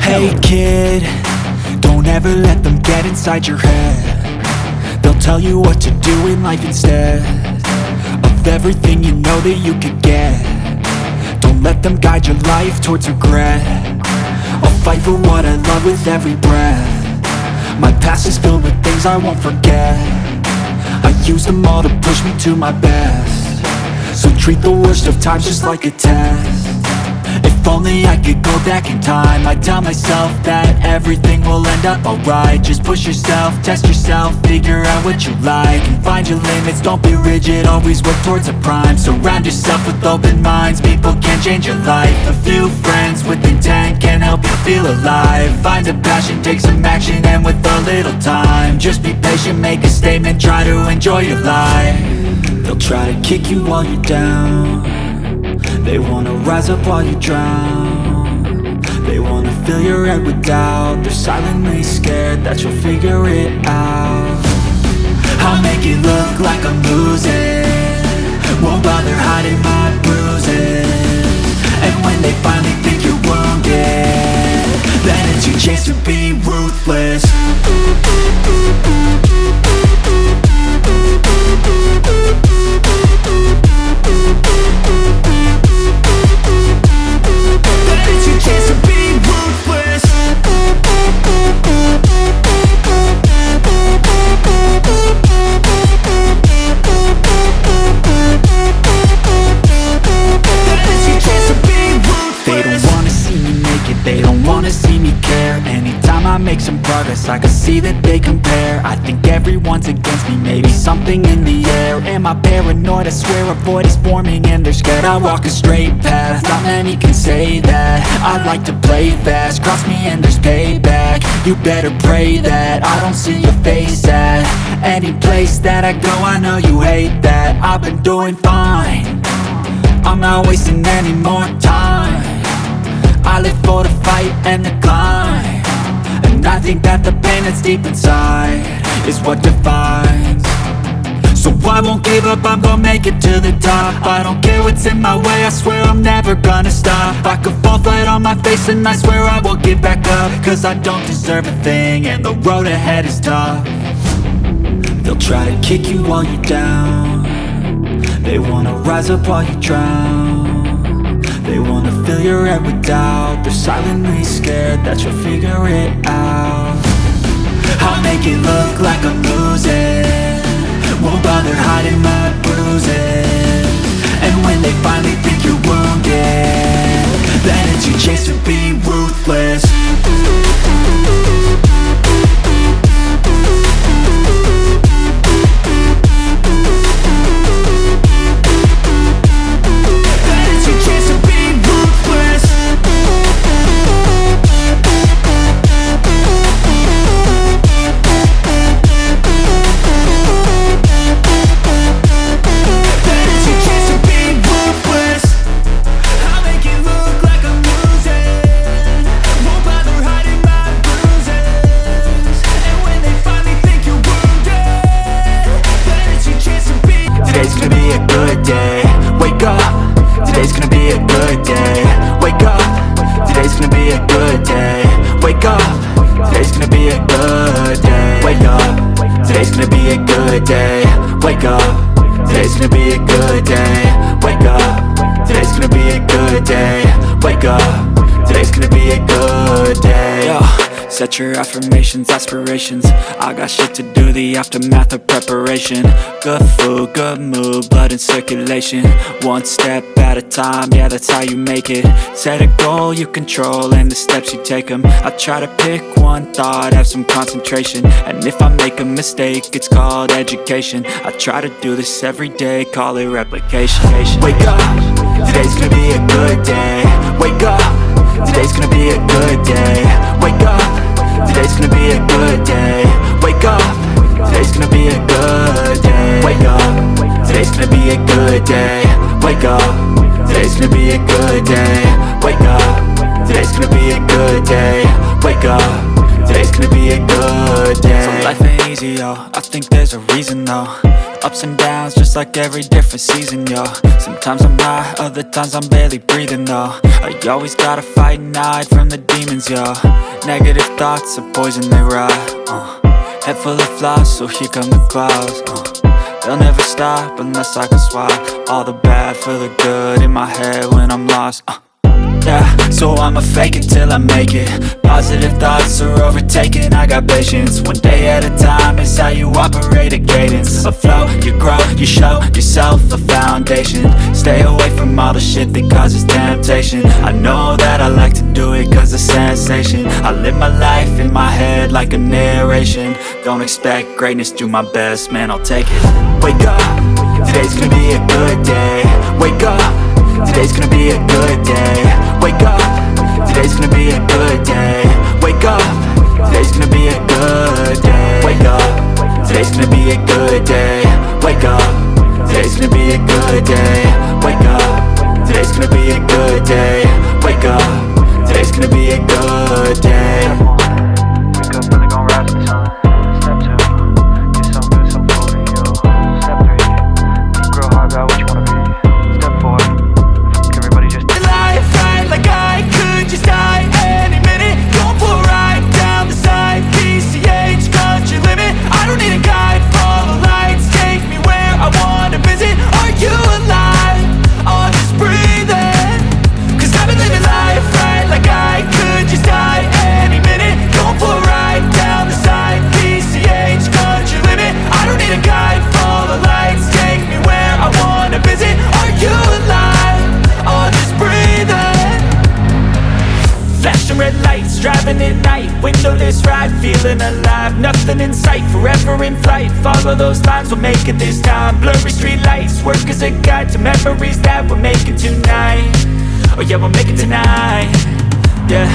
Hey kid, don't ever let them get inside your head. They'll tell you what to do in life instead of everything you know that you could get. Don't let them guide your life towards regret. I'll fight for what I love with every breath. My past is filled with things I won't forget. I use them all to push me to my best. So treat the worst of times just like a test. If only I could go back in time, I'd tell myself that everything will end up alright. Just push yourself, test yourself, figure out what you like, and find your limits, don't be rigid, always work towards a prime. Surround yourself with open minds, people can change your life. A few friends with intent can help you feel alive. Find a passion, take some action, and with a little time, just be patient, make a statement, try to enjoy your life. They'll try to kick you while you're down. They wanna rise up while you drown. They wanna fill your head with doubt. They're silently scared that you'll figure it out. I'll make it look like I'm losing, won't bother hiding my bruises. And when they finally think you're wounded, then it's your chance to be ruthless. They don't wanna see me care. Anytime I make some progress, I can see that they compare. I think everyone's against me, maybe something in the air. Am I paranoid? I swear a void is forming and they're scared I walk a straight path. Not many can say that. I like to play fast, cross me and there's payback. You better pray that I don't see your face at any place that I go. I know you hate that. I've been doing fine, I'm not wasting any more time. I live for the fight and the climb, and I think that the pain that's deep inside is what defines. So I won't give up, I'm gonna make it to the top. I don't care what's in my way, I swear I'm never gonna stop. I could fall flat on my face and I swear I will get back up, cause I don't deserve a thing and the road ahead is tough. They'll try to kick you while you're down. They wanna rise up while you drown. They wanna fill your head with doubt. They're silently scared that you'll figure it out. I'll make it look like I'm losing, won't bother hiding my bruises. And when they finally think you're wounded, then it's your chance to be ruthless. Today's gonna be a good day. Wake up. Today's gonna be a good day. Wake up. Today's gonna be a good day. Wake up. Today's gonna be a good day. Wake up. Today's gonna be a good day. Wake up. Today's gonna be a good day. Wake up. Today's gonna be a good day. Wake up. Today's gonna be a good day. Yo. Set your affirmations, aspirations. I got shit to do, the aftermath of preparation. Good food, good mood, blood in circulation. One step at a time, yeah, that's how you make it. Set a goal you control and the steps you take them. I try to pick one thought, have some concentration. And if I make a mistake, it's called education. I try to do this every day, call it replication. Wake up, today's gonna be a good day. Wake up, today's gonna be a good day. Wake up, today's gonna be a good day. Wake up, today's gonna be a good day. Wake up, today's gonna be a good day. Wake up, today's gonna be a good day. Wake up, today's gonna be a good day. Wake up, today's Today's gonna be a good day. So life ain't easy, yo, I think there's a reason though. Ups and downs, just like every different season, yo. Sometimes I'm high, other times I'm barely breathing, though. I always gotta fight and hide from the demons, yo. Negative thoughts are poison, they rot. Head full of flaws, so here come the clouds. They'll never stop unless I can swap all the bad for the good in my head when I'm lost. Yeah, so I'ma fake it till I make it. Positive thoughts are overtaken, I got patience. One day at a time is how you operate a cadence. A flow, you grow, you show yourself a foundation. Stay away from all the shit that causes temptation. I know that I like to do it cause it's sensation. I live my life in my head like a narration. Don't expect greatness, do my best, man, I'll take it. Wake up, today's gonna be a good day. Wake up, today's gonna be a good day. Wake up, today's gonna be a good day. Wake up, today's gonna be a good day. Wake up, today's gonna be a good day. Wake up, today's gonna be a good day. Wake up, today's gonna be a good day. Wake up, today's gonna be a good day. Wake up, really gon' rise to the sun. Step 2, get some good, some food in you. Step 3, think real hard about what you wanna be. Step 4, everybody just life right like I could just die any minute. Going for a ride down the side, PCH, country limit. I don't need a guide, follow lights, take me where I wanna visit. Are you alive? Or just breathing? Cause I've been living life right like I could just die any minute. Going for a ride down the side, PCH, country limit. I don't need a guide, follow lights, take me where I wanna visit. Are you alive? Or just breathing? Flashing red lights, driving at night, windowless ride, feeling alive. Nothing in sight, forever in flight. Follow those lines, we'll make it this time. Blurry street lights, work as a guide to memories that we're making tonight. Oh yeah, we'll make it tonight. Yeah.